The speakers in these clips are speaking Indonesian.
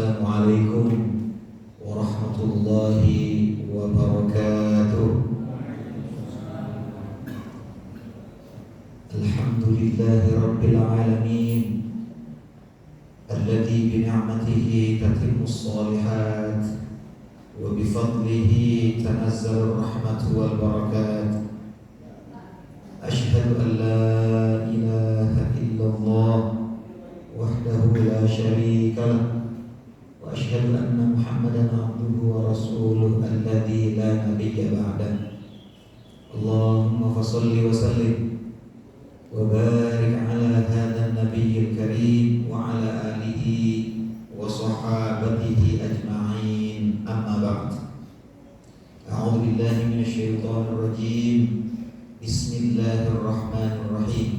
Assalamualaikum warahmatullahi wabarakatuh. Alhamdulillahi rabbil alamin, alladzi bi ni'matihi tatimmu shalihat wa bi fadlihi tanazzalu rahmatu wal barakat. Ashhadu an la ilaha illallah wahdahu la syarika lah, wa asyhadu anna Muhammadan abduhu wa rasuluh alladzi la nabiyya ba'dah. Allahumma fasholli wa sallim wa barik ala hadzal nabiyyil karim wa ala alihi wa sahbatihi ajma'in. Amma ba'd. A'udzu billahi minasy syaithanir rajim. Bismillahirrahmanirrahim.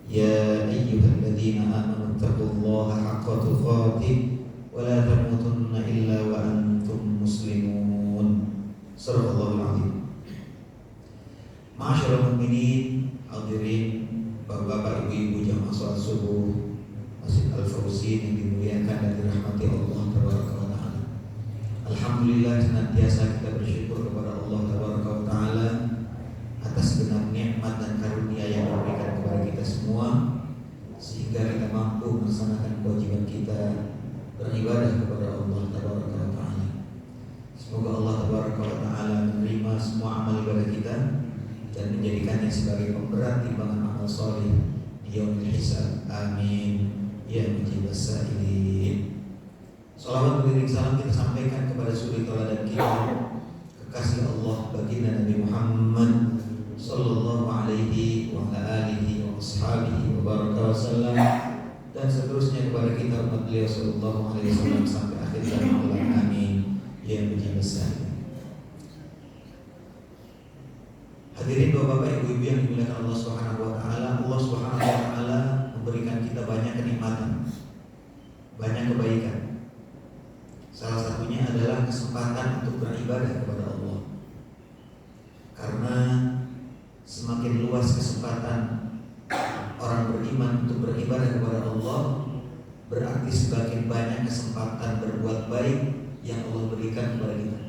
Ya ayyuhalladzina amanu taqullaha haqqa tuqatih wa la tamutunna illa wa antum muslimun. Shadaqallahul azim. Ma'asyiral mu'minin, hadirin, bapak-bapak, ibu-ibu jamaah salat subuh Masjid Al-Fawzi yang dimuliakan dan dirahmati Allah tabaraka wa taala. Alhamdulillah, senantiasa kita bersyukur kepada Allah tabaraka wa taala atas genap nikmat dan karunia yang diberikan kepada kita semua, sehingga kita mampu melaksanakan kewajiban kita beribadah kepada Allah tabaraka wa taala. Semoga Allah tabaraka wa taala menerima semua amal ibadah kita dan menjadikannya sebagai pemberat timbangan amal saleh di yaumil hisab. Amin ya mujibas sa'ilin. Salawat beriring salam kita sampaikan kepada suri teladan kita, kekasih Allah baginda Nabi Muhammad sallallahu alaihi wa ala alihi wa ashabihi wa baraka wasallam, dan seterusnya kepada kita umat beliau sallallahu alaihi wasallam sampai akhir zaman. Amin ya mujibas sa'ilin. Hadirin bapak-bapak, ibu-ibu yang dimuliakan Allah Subhanahu wa taala, Allah Subhanahu wa taala memberikan kita banyak kenikmatan, banyak kebaikan. Salah satunya adalah kesempatan untuk beribadah kepada Allah. Karena semakin luas kesempatan orang beriman untuk beribadah kepada Allah, berarti semakin banyak kesempatan berbuat baik yang Allah berikan kepada kita.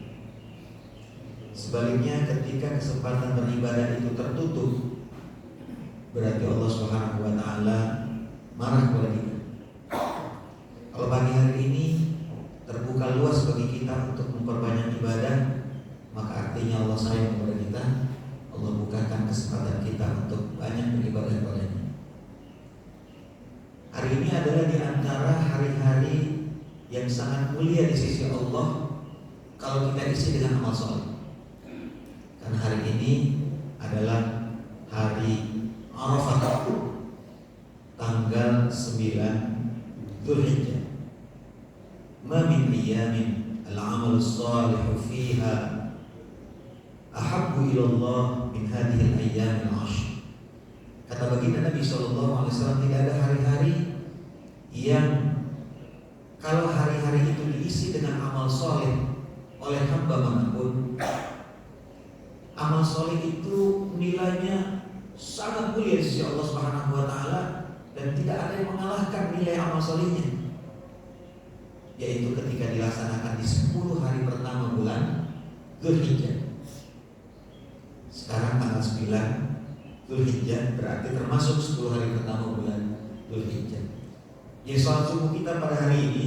Sebaliknya, ketika kesempatan beribadah itu tertutup, berarti Allah Subhanahu wa taala marah kepada kita. Kalau pagi hari ini terbuka luas bagi kita untuk memperbanyak ibadah, maka artinya Allah sayang kepada kita. Allah bukakan kesempatan kita untuk banyak beribadah kepada-Nya. Hari ini adalah di antara hari-hari yang sangat mulia di sisi Allah kalau kita isi dengan amal saleh. Karena hari ini adalah hari Arafah, tanggal 9 Dzulhijjah. Ma min ayyamin al-'amalu shalihu fiha ahabbu ila Allah min hadhihi al-ayyam al-'ashr. Kata baginda Nabi sallallahu alaihi wasallam, tidak ada hari-hari yang kalau hari-hari itu diisi dengan amal soleh oleh hamba manapun, amal soleh itu nilainya sangat mulia di sisi Allah Subhanahu wa taala, dan tidak ada yang mengalahkan nilai amal solehnya, yaitu ketika dilaksanakan di 10 hari pertama bulan Dzulhijjah. Sekarang tanggal 9 Dzulhijjah, berarti termasuk 10 hari pertama bulan Dzulhijjah. Jadi sholat subuh kita pada hari ini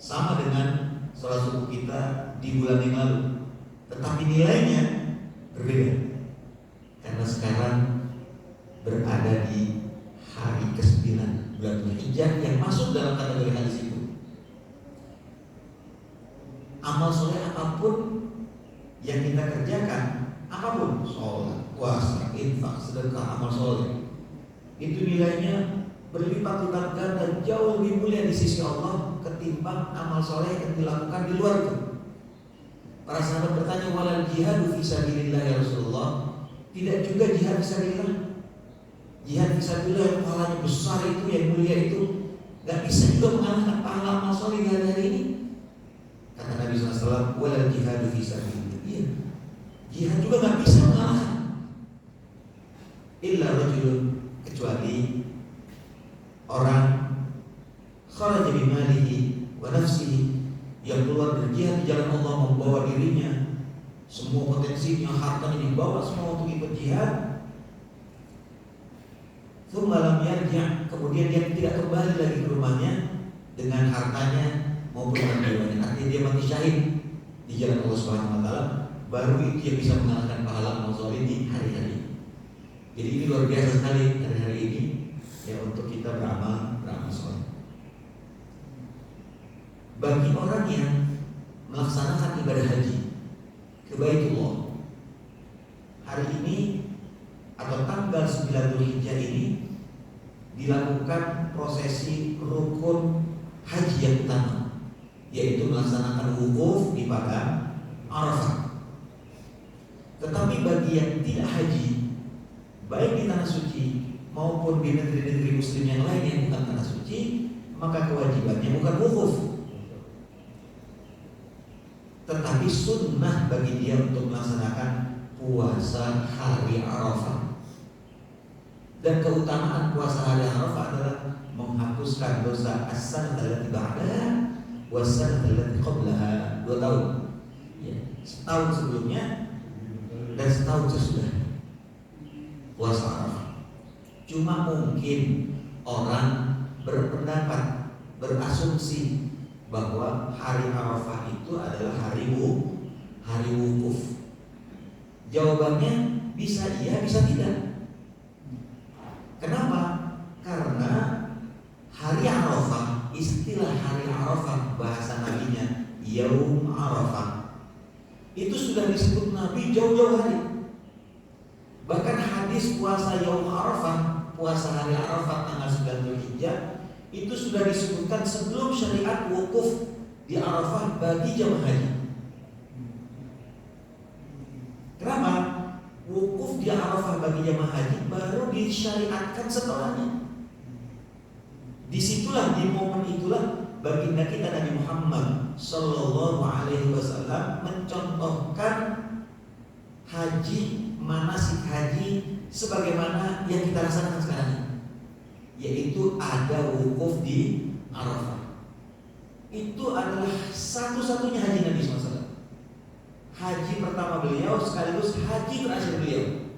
sama dengan sholat subuh kita di bulan yang lalu, tetapi nilainya berbeda karena sekarang berada di hari ke-9 bulan Dzulhijjah yang masuk dalam kategori hadis itu. Amal soleh apapun yang kita kerjakan, apapun, sholat, puasa, infak, sedekah, amal soleh, itu nilainya berlipat-lipat ganda, jauh lebih mulia di sisi Allah ketimbang amal soleh yang dilakukan di luar itu. Para sahabat bertanya, walal jihadu fisabilillah ya Rasulullah, tidak juga jihad fisabilillah? Jihad fisabilillah yang pahalanya besar itu, yang mulia itu, gak bisa juga mengalahkan pahala amal soleh di hari ini? Kata Nabi SAW, walal jihadu fisabilillah, iya, jihad juga gak bisa mengalahkan. Illa rajulun, kecuali orang kharaja bimalihi wa nafsihi, yang keluar berjihad di jalan Allah membawa dirinya, semua potensinya, hartanya dibawa semua untuk ikut jihad. Tsumma lam yarji', kemudian dia tidak kembali lagi ke rumahnya dengan hartanya maupun dengan jiwanya. Artinya dia mati syahid di jalan Allah Subhanahu wa taala, baru itu yang bisa mengalahkan pahala mauzoli di hari-hari. Jadi ini luar biasa sekali hari-hari ini ya untuk kita beramal soleh. Bagi orang yang melaksanakan ibadah haji ke Baitullah hari ini atau tanggal 9 Dzulhijjah ini dilakukan prosesi rukun haji yang utama, yaitu melaksanakan wukuf di padang Arafah. Tetapi bagi yang tidak haji, baik di tanah suci maupun di negeri-negeri muslim yang lain yang bukan tanah suci, maka kewajibannya bukan wukuf, tetapi sunnah bagi dia untuk melaksanakan puasa hari Arafah. Dan keutamaan puasa hari Arafah adalah menghapuskan dosa as-sanah allati ba'daha was-sanah allati qablaha, 2 tahun. Ya, setahun sebelumnya dan setahun sesudah puasa Arafah. Cuma mungkin orang berpendapat, berasumsi bahwa hari Arafah itu adalah hari wukuf. Jawabannya bisa iya, bisa tidak. Kenapa? Karena hari Arafah, istilah hari Arafah bahasa nabinya Yaum Arafah, itu sudah disebut Nabi jauh-jauh hari. Bahkan hadis puasa Yaum Arafah, puasa hari Arafah tanggal 9 Dzulhijjah, itu sudah disebutkan sebelum syariat wukuf di Arafah bagi jamaah haji. Kenapa? Wukuf di Arafah bagi jamaah haji baru disyariatkan setelahnya. Disitulah, di momen itulah baginda kita Nabi Muhammad Sallallahu Alaihi Wasallam mencontohkan haji, manasik haji sebagaimana yang kita rasakan sekarang ini, yaitu ada wukuf di Arafah. Itu adalah satu-satunya haji Nabi SAW. Haji pertama beliau sekaligus haji terakhir beliau,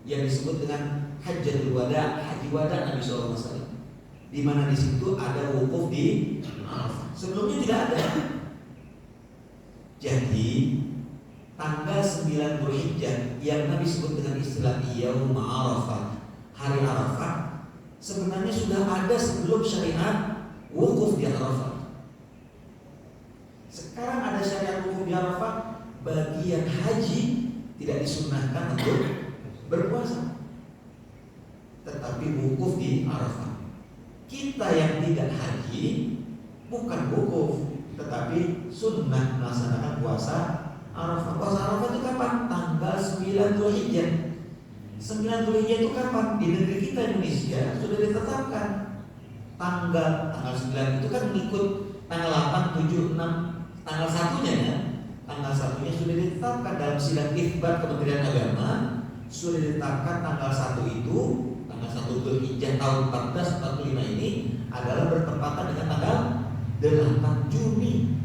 yang disebut dengan Hajjatul Wada, haji wada Nabi SAW, di mana di situ ada wukuf di Arafah. Sebelumnya tidak ada. Jadi tanggal 9 Dzulhijjah yang Nabi sebut dengan istilah Yaum Arafah, hari Arafah, sebenarnya sudah ada sebelum syariat wukuf di Arafah. Sekarang ada syariat wukuf di Arafah, bagi yang haji tidak disunahkan untuk berpuasa, tetapi wukuf di Arafah. Kita yang tidak haji bukan wukuf, tetapi sunnah melaksanakan puasa Arafah. Puasa Arafah itu kapan? Tanggal 9 Dzulhijjah. 9 Dzulhijjah itu kapan? Di negeri kita Indonesia sudah ditetapkan tanggal 9 itu kan mengikut tanggal 8, 7, 6, tanggal 1-nya ya. Tanggal 1-nya sudah ditetapkan dalam sidang Itsbar Kementerian Agama, sudah ditetapkan tanggal 1 itu, tanggal 1 Dzulhijjah tahun 1445 ini adalah bertepatan dengan tanggal 8 Juni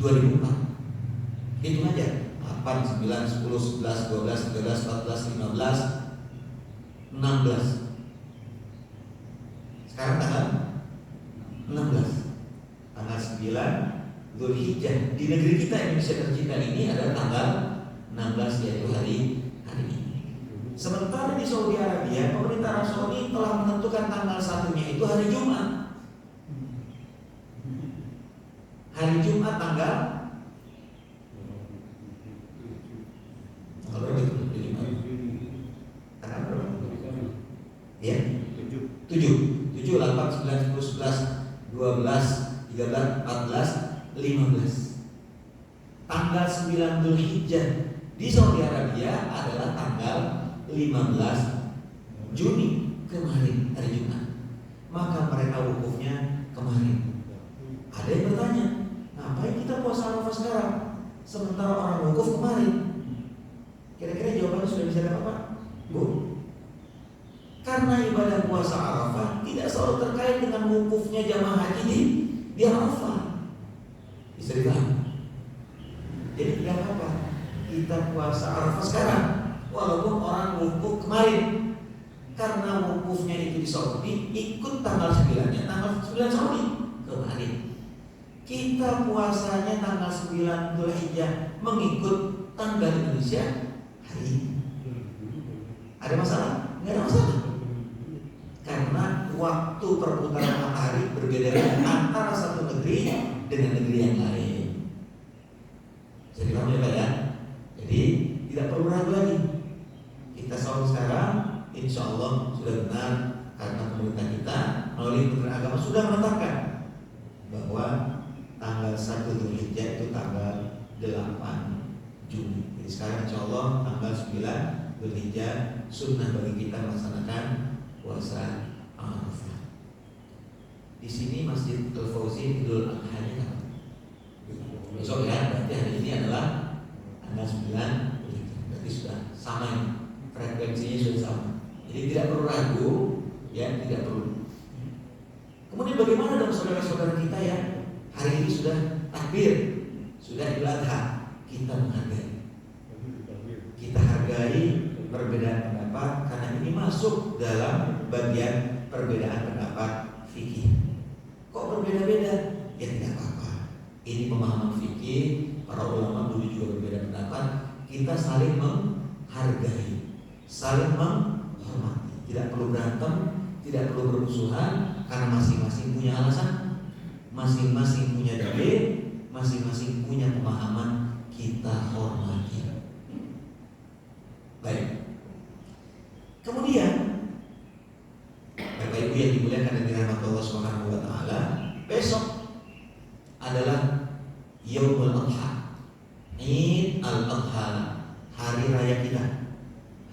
2004. Hitung aja, 8, 9, 10, 11, 12, 13, 14, 15, 16. Sekarang tanggal 16. Tanggal 9 Dzulhijjah di negeri kita Indonesia tercinta ini adalah tanggal 16, yaitu hari ini. Sementara di Saudi Arabia, pemerintah Arab Saudi telah menentukan tanggal 1-nya itu hari Jumat. Hari Jumat tanggal ya 7, 8, 9, 10, 11, 12, 13, 14, 15. Tanggal 9 Dzulhijjah di Saudi Arabia adalah tanggal 15 Juni kemarin, hari Jumat. Maka mereka wukufnya kemarin. Ada yang bertanya, ngapain kita puasa Arafah sekarang sementara orang wukuf kemarin? Kira-kira jawabannya sudah bisa dapat Pak? Bu? Karena ibadah puasa Arafah tidak selalu terkait dengan wukufnya jamaah haji di Arafah. kita puasa Arafah sekarang, walaupun orang wukuf kemarin. Karena wukufnya itu di Saudi, ikut tanggal 9-nya, tanggal 9 Saudi kemarin. Kita puasanya tanggal 9 Dzulhijjah mengikut tanggal Indonesia hari ini. Ada masalah? Nggak ada masalah. Karena waktu perputaran matahari berbeda antara satu negeri dengan negeri yang lain. Jadi paham ya Pak ya? Jadi tidak perlu ragu lagi. Kita sahur sekarang, insya Allah sudah benar, karena pemerintah kita melalui Kementerian Agama sudah menetapkan bahwa tanggal 1 Dzulhijjah itu tanggal 8 Juni. Jadi sekarang insya Allah tanggal 9 Dzulhijjah sunnah bagi kita melaksanakan puasa Arafah. Di sini Masjid Al-Fauzi Idul Adha-nya besok ya, berarti hari ini adalah tanggal 9 Dzulhijjah. Berarti sudah sama ini, frekuensinya sudah sama. Jadi tidak perlu ragu, ya tidak perlu. Kemudian bagaimana dong saudara-saudara kita ya? Hari ini sudah takbir, sudah Idul Adha. Kita menghargai, kita hargai perbedaan pendapat karena ini masuk dalam bagian perbedaan pendapat fikih. Kok berbeda-beda? Ya tidak apa-apa. Ini pemahaman fikih, para ulama dulu juga berbeda pendapat. Kita saling menghargai, saling menghormati. Tidak perlu berantem, tidak perlu bermusuhan, karena masing-masing punya alasan, masing-masing punya dalil, masing-masing punya pemahaman. Kita hormati. Baik. Kemudian Bapak Ibu yang dimuliakan dan dirahmati Allah Subhanahu wa taala, besok adalah Yaumul Adha. Id al-Adha, hari raya kita.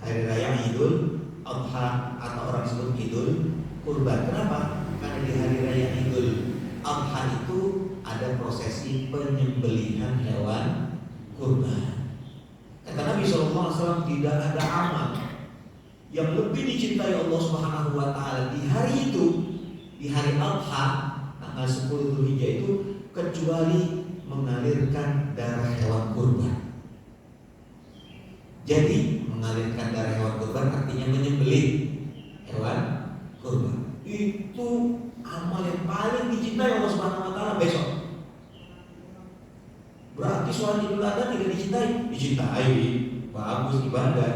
Hari raya Idul Adha atau orang sebut Idul Kurban. Kenapa? Karena di hari raya Idul Adha itu ada prosesi penyembelihan hewan kurban. Kata Nabi SAW, tidak ada amal yang lebih dicintai Allah Subhanahu wa taala di hari itu, di hari Adha tanggal 10 Dzulhijjah itu, kecuali mengalirkan darah hewan kurban. Jadi mengalirkan darah hewan kurban artinya menyembelih hewan kurban. Itu amal yang paling dicintai Allah Subhanahu wa taala besok. Berarti sholat Idul Adha tidak dicintai? Dicintai, bagus ibadah.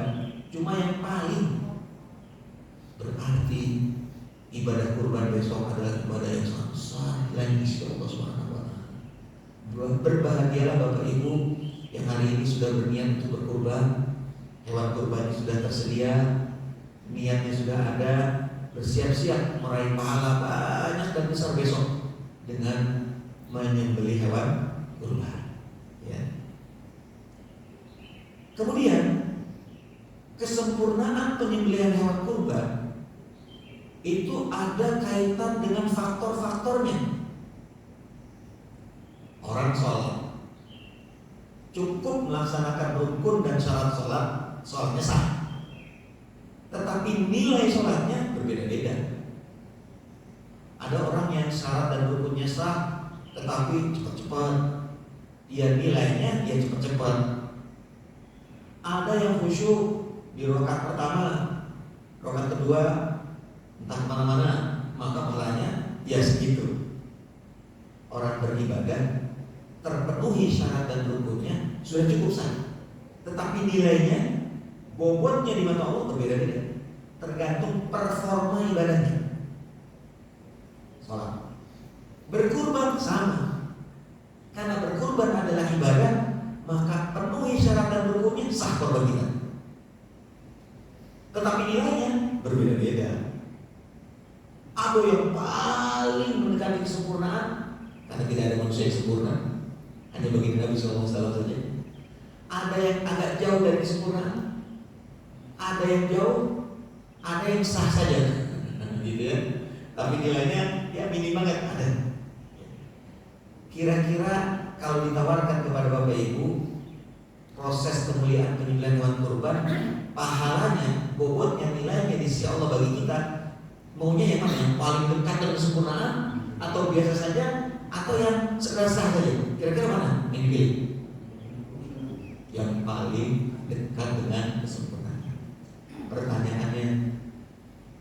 Cuma yang paling berarti ibadah kurban besok adalah ibadah yang sangat besar lagi di sisi Allah Subhanahu wa taala. Berbahagialah Bapak Ibu yang hari ini sudah berniat untuk berkurban. Hewan kurban sudah tersedia, niatnya sudah ada, bersiap-siap meraih pahala banyak dan besar besok dengan menyembelih hewan kurban. Ya. Kemudian kesempurnaan penyembelihan hewan kurban itu ada kaitan dengan faktor-faktornya. Orang sholat cukup melaksanakan rukun dan syarat sholat, sholatnya sah. Tetapi nilai sholatnya berbeda-beda. Ada orang yang syarat dan rukunnya sah, tetapi cepat-cepat, dia nilainya dia cepat-cepat. Ada yang khusyuk di rakaat pertama, rakaat kedua entah kemana-mana, maka pahalanya ya segitu. Orang beribadah terpenuhi syarat dan rukunnya sudah cukup sah, tetapi nilainya, bobotnya di mata Allah berbeda-beda, tergantung performa ibadahnya. Sholat, berkurban sama, karena berkurban adalah ibadah, maka penuhi syarat dan rukunnya sah korban kita. Tetapi nilainya berbeda-beda. Ada yang paling mendekati kesempurnaan, karena tidak ada manusia yang sempurna, hanya bagi Nabi SAW saja. Ada yang agak jauh dari kesempurnaan, ada yang jauh, ada yang sah saja, gitu ya. Tapi nilainya ya minim banget ada. Kira-kira kalau ditawarkan kepada Bapak Ibu proses kemuliaan penyembelihan hewan kurban, pahalanya, bobotnya, nilainya di sisi Allah bagi kita, maunya yang mana? Yang paling dekat dengan kesempurnaan, atau biasa saja, atau yang sekedar sah saja? Kira-kira mana yang dipilih? Yang paling dekat dengan kesempurnaan. Pertanyaannya,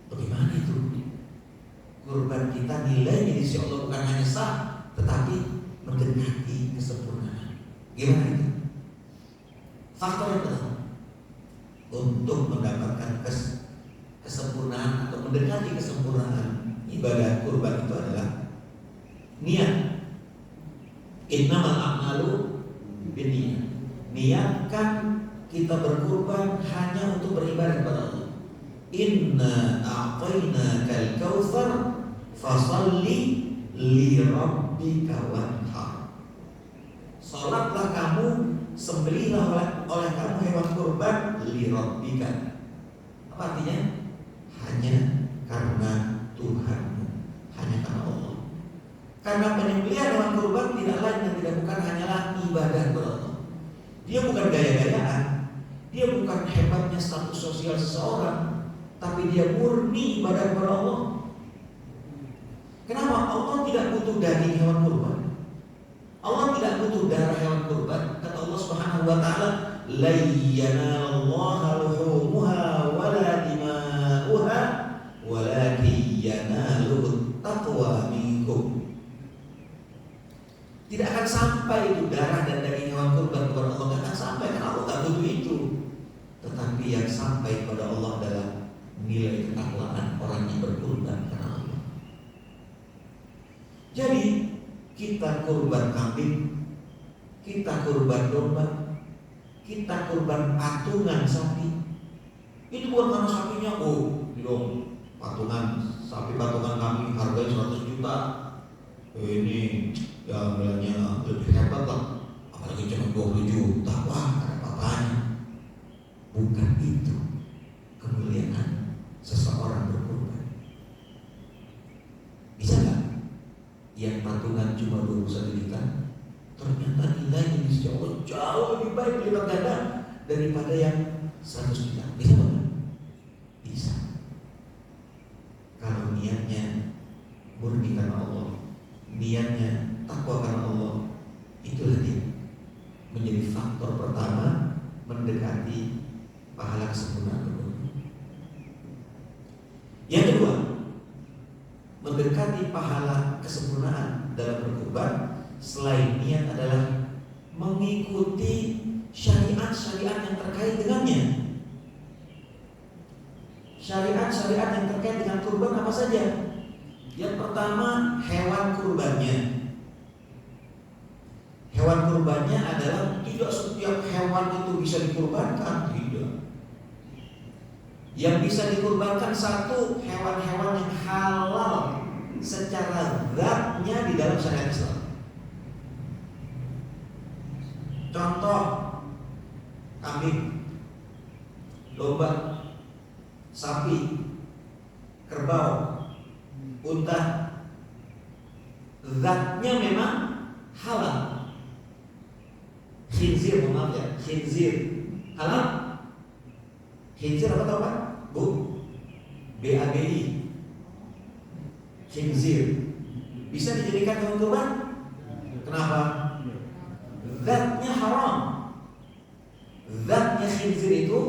bagaimana itu? Kurban kita nilainya di sisi Allah bukan hanya sah, tetapi mendekati kesempurnaan. Gimana itu? Faktor yang pertama, untuk mendapatkan kesempurnaan atau mendekati kesempurnaan ibadah kurban itu adalah niat. Innamal a'malu binniyat. Niatkan kita berkurban hanya untuk beribadah kepada Allah. Inna a'tainakal kautsar fasalli li rabbika wanhar. Salatlah kamu, sembelihlah oleh kamu hewan kurban li rabbika. Apa artinya? Hanya karena Tuhanmu, hanya karena Allah. Karena penyembelihan hewan kurban tidak lain dan tidak bukan hanyalah ibadah kepada Allah. Dia bukan gaya-gayaan, dia bukan hebatnya status sosial seseorang, tapi dia murni ibadah kepada Allah. Kenapa? Allah tidak butuh daging hewan kurban, Allah tidak butuh darah hewan kurban. Kata Allah Subhanahu wa taala, "La yanalallaha luhumuha wala dima'uha walakin yanaluhu taqwa minkum." Tidak akan sampai itu darah dan daging hewan kurban kepada Allah, tidak akan sampai karena Allah tak butuh itu. Tetapi yang sampai kepada Allah adalah nilai ketakwaan orang yang berkurban karena Allah. Jadi kita kurban kambing, kita kurban domba, kita kurban patungan sapi. Itu bukan karena sapinya, dong patungan sapi, patungan kambing harganya 100 juta. Ini ya bilangnya lebih hebat lah, apalagi cuma 20 juta. Wah, ada apa-apanya. Bukan itu kemuliaan seseorang berkurban. Bisa gak yang patungan cuma 21 juta ternyata nilainya di sisi Allah jauh lebih baik, berlipat ganda daripada yang 100 juta? Bisa gak? Bisa. Kalau niatnya murni karena Allah, niatnya takwa karena Allah, itulah dia menjadi faktor pertama mendekati pahala kesempurnaan berkurban. Yang kedua, mendekati pahala kesempurnaan dalam berkurban selain niat adalah mengikuti syariat-syariat yang terkait dengannya. Syariat-syariat yang terkait dengan kurban apa saja? Yang pertama, hewan kurbannya. Hewan kurbannya adalah tidak setiap hewan itu bisa dikurbankan, tidak. Yang bisa dikurbankan satu, hewan-hewan yang halal secara zatnya di dalam syariat Islam. Contoh, kambing, domba, sapi, kerbau, unta, zatnya memang halal. Khinzir, maaf ya, khinzir halal. Khinzir apa tau Pak? Bu, BABI. Khinzir bisa dijadikan hewan kurban. Kenapa? Zatnya haram. Zatnya khinzir itu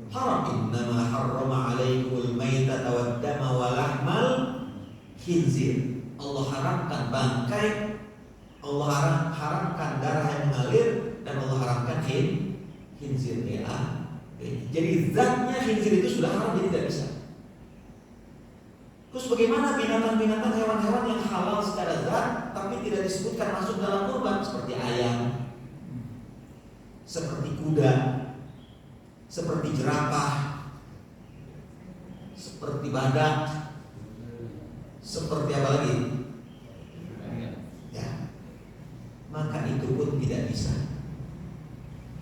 haram. Innama harrama alaikumul maitata wad dama wa lahmal khinzir. Allah haramkan bangkai, Allah haramkan darah yang mengalir, dan Allah haramkan khinzir. Jadi zatnya khinzir itu sudah haram, jadi tidak bisa. Terus bagaimana binatang-binatang, hewan-hewan yang halal secara zat tapi tidak disebutkan masuk dalam kurban, seperti ayam, seperti kuda, seperti jerapah, seperti badak, seperti apa lagi? Ya, maka itu pun tidak bisa.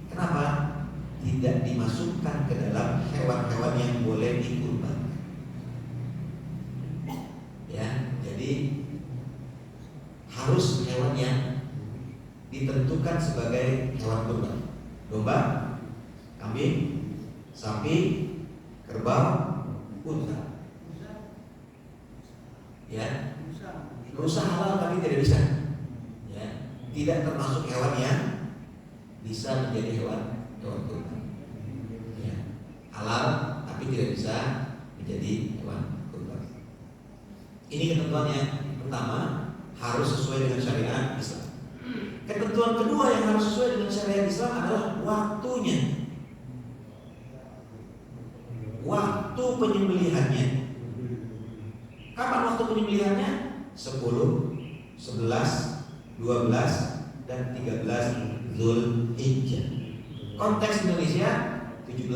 Kenapa? Tidak dimasukkan ke dalam hewan-hewan yang boleh dikurbankan. Ya, jadi harus hewan yang ditentukan sebagai hewan kurban. Domba, kambing, sapi, kerbau, unta. Ya, rusa halal tapi tidak bisa. Ya, tidak termasuk hewan yang bisa menjadi hewan hewan kurban. Ya. Halal tapi tidak bisa menjadi hewan kurban. Ini ketentuannya. Pertama, harus sesuai dengan syariat Islam. Ketentuan kedua yang harus sesuai dengan syariat Islam adalah waktunya. Waktu penyembelihannya. Kapan waktu penyembelihannya? 10, 11, 12, dan 13 Zulhijjah. Konteks Indonesia 17,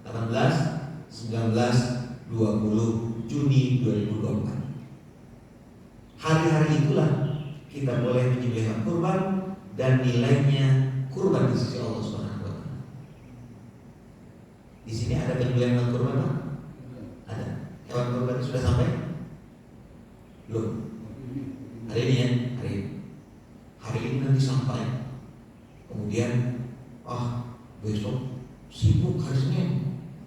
18, 19, 20 Juni 2024. Hari-hari itulah kita boleh menyembelih hewan kurban dan nilainya kurban di sisi Allah Subhanahu wa taala. Di sini ada penyembelihan hewan kurban, Pak? Ada. Hewan kurban sudah sampai? Belum. Hari ini ya, hari ini. Hari ini nanti sampai. Kemudian, besok sibuk hari Senin.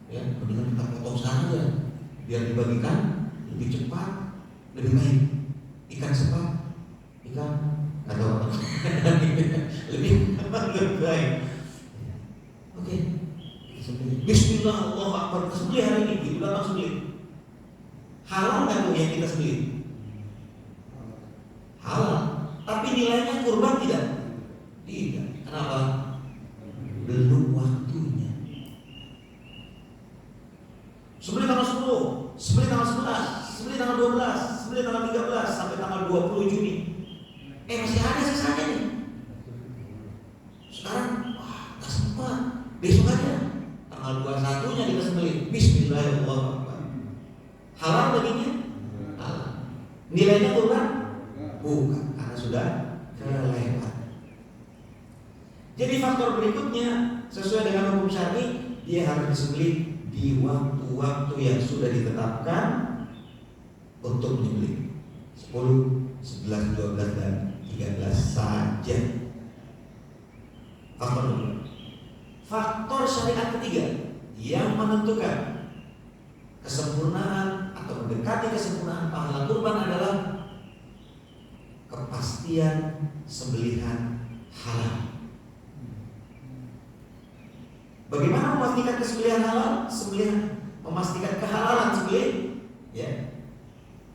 Ya, mendingan kita potong saja biar dibagikan lebih cepat, lebih baik. Ikan sepat, ikan atau lebih baik. Oke. Bismillah, Allahu Akbar. Sembelih hari ini, kita datang sembelih. Halal nggak tuh yang kita sembelih? Halal. Tapi nilainya kurban tidak? Tidak. Kenapa? Belum waktunya. Sembelih tanggal 10, sembelih tanggal 11, sembelih tanggal 12, sembelih tanggal 13 sampai tanggal 20 Juni. Masih ada sisanya nih. Sekarang tak sempat. Besok aja. Tanggal 21-nya kita sembelih. Bismillahirrahmanirrahim. Halal baginya? Halal. Nilainya kurban? Bukan, karena sudah kelewat. Jadi faktor berikutnya sesuai dengan hukum syar'i, dia harus disembelih di waktu-waktu yang sudah ditetapkan untuk menyembelih. 10, 11, 12, dan 13 saja. Faktor syariat ketiga yang menentukan kesempurnaan atau mendekati kesempurnaan pahala kurban adalah kepastian sembelihan halal. Bagaimana memastikan kesembelihan halal? Memastikan kehalalan sembelih. Ya.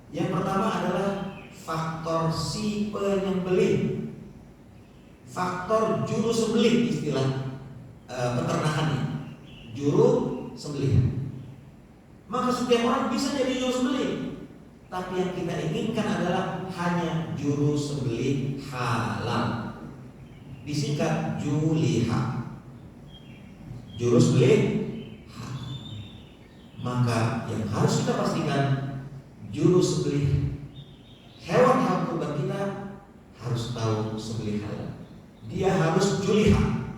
Yang pertama adalah faktor si penyembelih, faktor juru sembelih, istilah peternakannya, juru sembelih. Maka setiap orang bisa jadi juru sembelih, tapi yang kita inginkan adalah hanya juru sembelih halal, disingkat juliha. Juru sembelih halal. Maka yang harus kita pastikan, juru sembelih hewan kurban kita harus tahu sembelih halal. Dia harus juliha.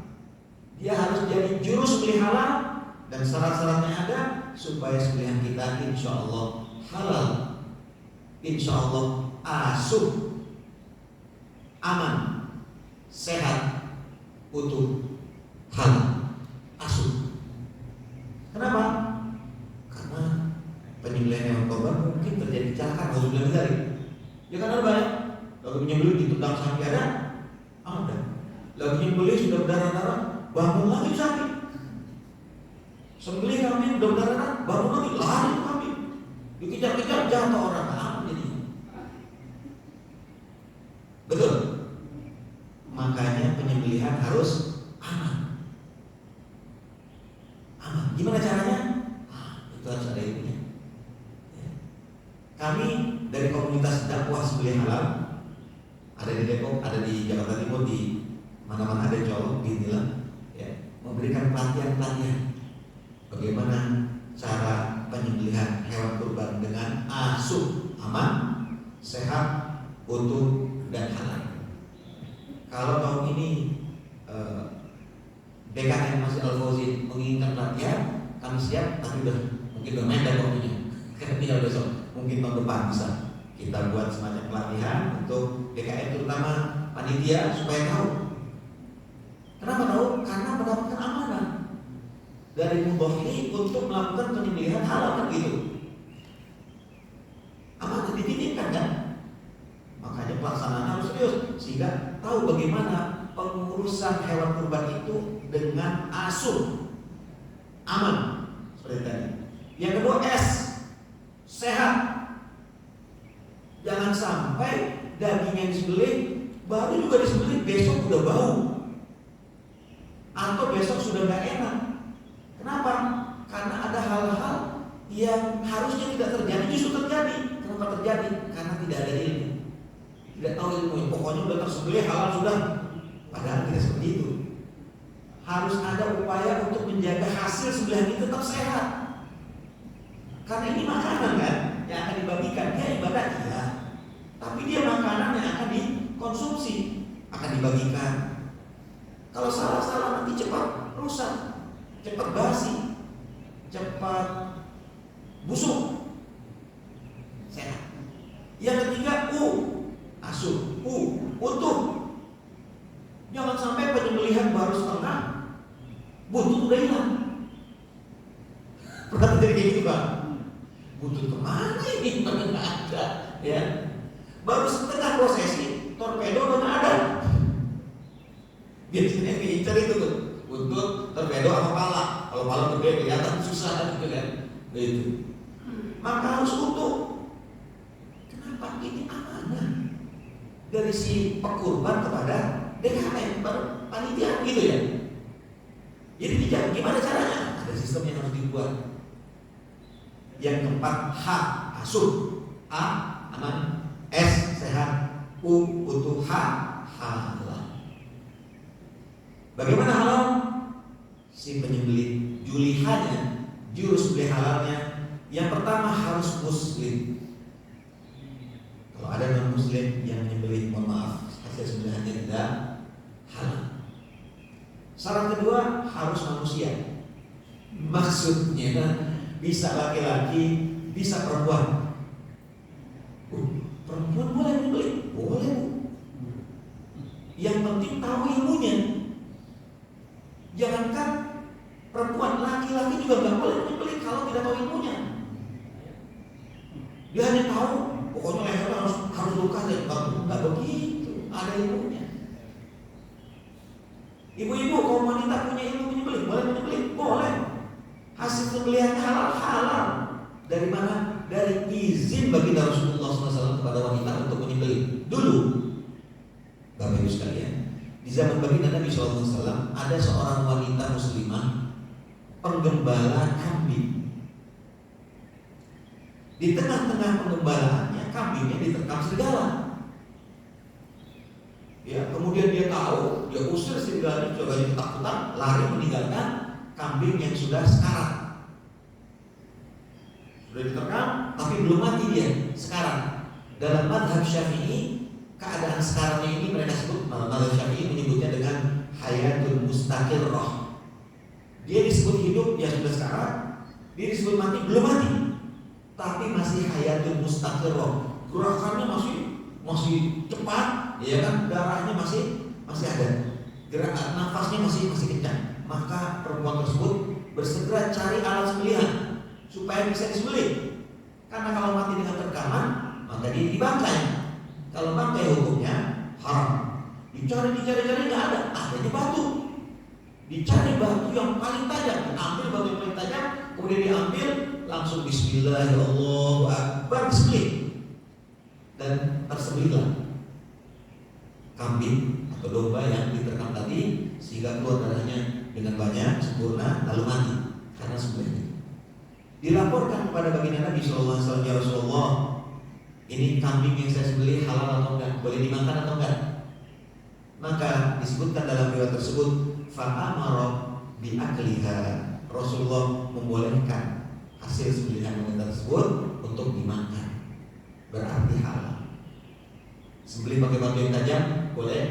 Dia harus jadi juru sembelih halal, dan syarat-syaratnya ada supaya sembelihan kita insya Allah halal, insya Allah asuh, aman, sehat, utuh, halal. Asuh. Kenapa? Karena penyembelihan hewan kurban mungkin terjadi kecelakaan, alhamdulillah dari. Ya kan ada banyak. Lalu penyembelih ditendang sapi ada. Lalu penyembelih sudah berdarah-darah, bangun lagi sapi. Sembelih kambing sudah berdarah, bangun lagi, lari kambing. Dikejar-kejar jatuh orang. Jadi. Betul. Makanya penyembelihan harus aman. Gimana caranya? Itu harus ada ilmunya. Kami dari komunitas dakwah sembelih halal, ada di Depok, ada di Jakarta Timur, di mana-mana ada colok, ginilah, ya, memberikan pelatihan bagaimana cara penyembelihan hewan kurban dengan asuh, aman, sehat, utuh, dan halal. Kalau tahun ini BKM Masjid Al-Fawzi menginginkan pelatihan, kami siap, tapi mungkin udah mendek waktunya. Tinggal besok, mungkin tahun depan bisa kita buat semacam pelatihan untuk BKM, terutama panitia, supaya tahu. Kenapa tahu? Karena mendapatkan amanah dari mudhohi untuk melakukan penyembelihan halal, kan gitu. Amanah dititipkan kan? Makanya pelaksanaan harus serius. sehingga tahu bagaimana pengurusan hewan kurban itu dengan asuh, aman seperti tadi. Yang kedua S, sehat. Jangan sampai daging yang disembelih baru juga disembelih besok udah bau atau besok sudah nggak enak. Kenapa? Karena ada hal-hal yang harusnya tidak terjadi justru terjadi. Kenapa terjadi? Karena tidak ada ilmu, tidak tahu ilmu. Pokoknya udah tersembelih halal sudah. Padahal tidak seperti itu. Harus ada upaya untuk menjaga hasil sembelihan itu tetap sehat. Karena ini makanan kan yang akan dibagikan. Dia ibadah iya, tapi dia makanan yang akan dikonsumsi, akan dibagikan. Kalau salah-salah nanti cepat rusak, cepat basi, cepat busuk. Sehat. Yang ketiga asuh, utuh. Jangan sampai penyembelihan baru setengah, buntut udah hilang. Pernah terjadi kayak gitu Pak? Buntut kemana ini? Mana nggak ada, ya. Baru setengah prosesi, torpedo udah nggak ada. Biasanya yang diincar itu tuh, buntut, torpedo sama pala. Kalau pala gede kelihatan susah gitu kan. Itu. Maka harus utuh. Kenapa? Ini amanah dari si pekurban kepada DKM, panitia gitu ya. Jadi dijaga. Gimana caranya? Ada sistem yang harus dibuat. Yang keempat H, asuh. A, aman. S, sehat. U, utuh. H, halal. Bagaimana halal? Si penyembelih julihanya, juru sembelih halalnya, yang pertama harus muslim. Kalau ada non muslim yang menyembelih, mohon maaf, hasil sembelihannya tidak halal. Syarat kedua harus manusia. Maksudnya bisa laki-laki, bisa perempuan. Perempuan boleh menyembelih? Boleh Bu. Yang penting tahu ilmunya. Jangankan perempuan, laki-laki juga nggak boleh menyembelih kalau tidak tahu ilmunya. Dia hanya tahu pokoknya lehernya harus luka dan nggak begitu, ada ilmunya. Ibu-ibu, kaum wanita punya ilmu menyembelih, boleh menyembelih? Boleh. Hasil sembelihan halal. Dari mana? Dari izin baginda Rasulullah SAW kepada wanita untuk menyembelih. Dulu, Bapak Ibu sekalian, di zaman baginda Nabi SAW ada seorang wanita muslimah penggembala kambing. Di tengah-tengah penggembalaannya, kambingnya diterkam serigala. Ya, kemudian dia tahu, dia usir serigala itu, coba ketakutan, lari meninggalkan kambing yang sudah sekarat. Sudah diterkam, tapi belum mati dia sekarang. Dalam mazhab Syafi'i, keadaan sekaratnya ini mereka sebut, mazhab Syafi'i menyebutnya dengan hayatul mustaqirrah. Dia disebut hidup, dia sudah sekarat. Dia disebut mati, belum mati, tapi masih hayatul mustaqirrah. Gerakannya masih cepat, ya kan, darahnya masih ada, gerakan nafasnya masih kencang. Maka perempuan tersebut bersegera cari alat sembelihan supaya bisa disembelih. Karena kalau mati dengan terkaman, maka dia dibangkai. Kalau bangkai hukumnya haram. Dicari nggak ada, adanya batu. Dicari batu yang paling tajam, ambil batu yang paling tajam, kemudian diambil, langsung Bismillahirrahmanirrahim, disembelih. Dan tersembelihlah kambing atau domba yang diterkam tadi, sehingga keluar darahnya dengan banyak, sempurna, lalu mati karena sembelih. Dilaporkan kepada baginda Nabi SAW, ya Rasulullah, ini kambing yang saya sembelih halal atau enggak, boleh dimakan atau enggak? Maka disebutkan dalam riwayat tersebut, fa'amara bi'akliha, Rasulullah membolehkan hasil sembelihan wanita tersebut untuk dimakan. Berarti halal. Sembelih pakai batu yang tajam boleh,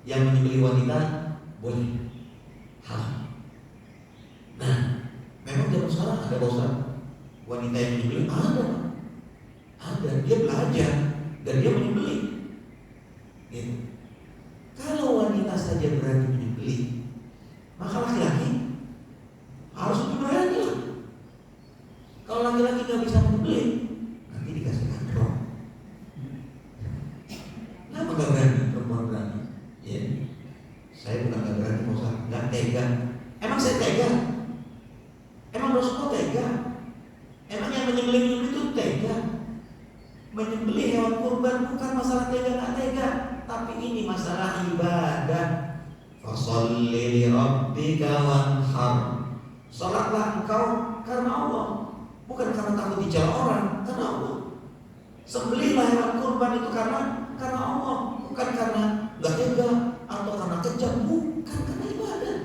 yang menyembelih wanita boleh, halal. Nah, memang zaman sekarang ada Ustaz, wanita yang menyembelih ada, dia belajar dan dia menyembelih. Gitu. Kalau wanita saja berani menyembelih, maka laki-laki harus lebih berani lah. Kalau laki-laki nggak bisa menyembelih, nanti dikasih androk. Kenapa nggak berani? Saya bukan nggak berani Pak Ustaz, nggak tega. Emang saya tega? Emang Rasulullah tega? Emang yang menyembelih itu tega? Menyembelih hewan kurban bukan masalah tega nggak tega, tapi ini masalah ibadah. Fasholli li rabbika wanhar. Salatlah engkau karena Allah, bukan karena takut dicela orang, karena Allah. Sembelihlah hewan kurban itu karena Allah, bukan karena nggak tega atau karena kejam, bukan karena ibadah.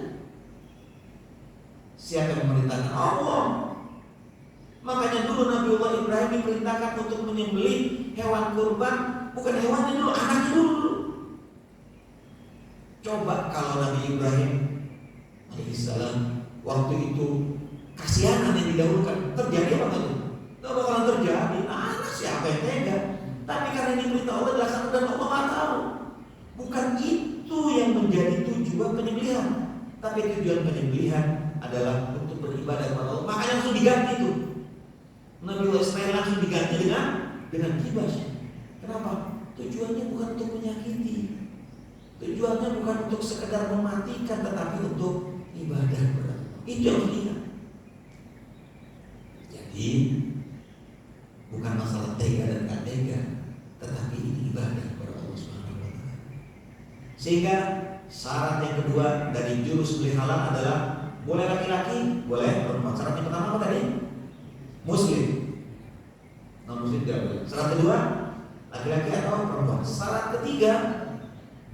Siapa yang memerintahkan? Allah. Makanya dulu Nabiullah Ibrahim diperintahkan untuk menyembelih hewan kurban, bukan hewannya dulu, anaknya dulu. Coba kalau Nabi Ibrahim alaihissalam waktu itu kasihanan yang didahulukan, terjadi apa itu? Gak bakalan terjadi. Anak siapa yang tega? Tapi karena ini perintah Allah dilaksanakan dan Allah nggak tahu. Bukan itu yang menjadi tujuan penyembelihan, tapi tujuan penyembelihan adalah untuk beribadah kepada Allah. Makanya langsung diganti itu. Nabi Ismail langsung diganti dengan kibas. Kenapa? Tujuannya bukan untuk menyakiti. Tujuannya bukan untuk sekedar mematikan, tetapi untuk ibadah kepada Allah. Itu yang dilihat. Jadi bukan masalah tega dan gak tega, tetapi ini ibadah kepada Allah Subhanahu wa Ta'ala. Sehingga syarat yang kedua dari juru sembelih halal adalah boleh laki-laki, boleh perempuan. Syarat yang pertama apa tadi? Muslim. Non muslim tidak boleh. Syarat kedua, laki-laki atau perempuan. Syarat ketiga,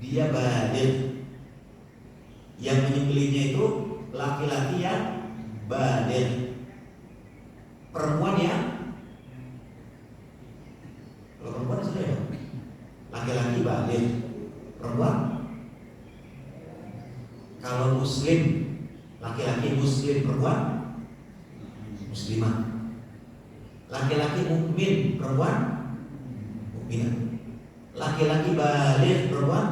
dia baligh. Yang menyembelihnya itu laki-laki yang baligh. Perempuan yang, kalau perempuan sudah ya, laki-laki baligh, perempuan. Kalau muslim, laki-laki muslim, perempuan muslimah. Laki-laki mukmin, perempuan mukminah. Laki-laki baligh, perempuan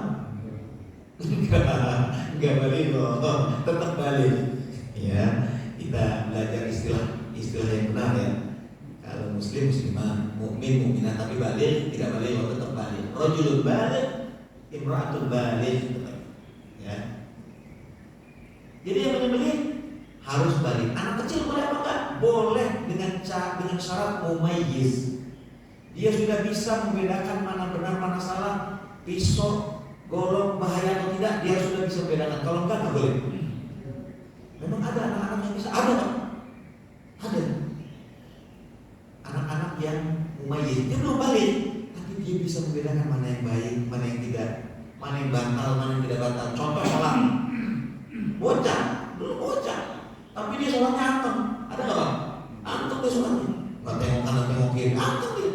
enggak baligh loh, tetap baligh. Ya, kita belajar istilah yang benar ya. Kalau muslim muslimah, mukmin mukminah, tapi baligh tidak baligh loh, tetap baligh. Rajulun baligh, imra'atun baligh, ya. Jadi yang menyembelih harus baligh. Anak kecil boleh apa enggak? Boleh dengan syarat mumayyiz. Dia sudah bisa membedakan mana benar mana salah, pisau, golok, bahaya atau tidak, dia sudah bisa membedakan. Kalau enggak boleh. Memang ada anak-anak yang bisa, ada kan? Ada anak-anak yang mumayyiz, dia belum balik, tapi dia bisa membedakan mana yang baik, mana yang tidak, mana yang batal, mana yang tidak batal. Contoh sholat, bocah, dulu bocah, tapi dia sholatnya anteng, ada nggak bang? Anteng dia sholatnya, nggak tengok kanan tengok kiri, anteng dia.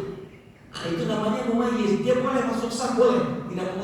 Nah, itu namanya mumayyiz, dia boleh masuk saf boleh, tidak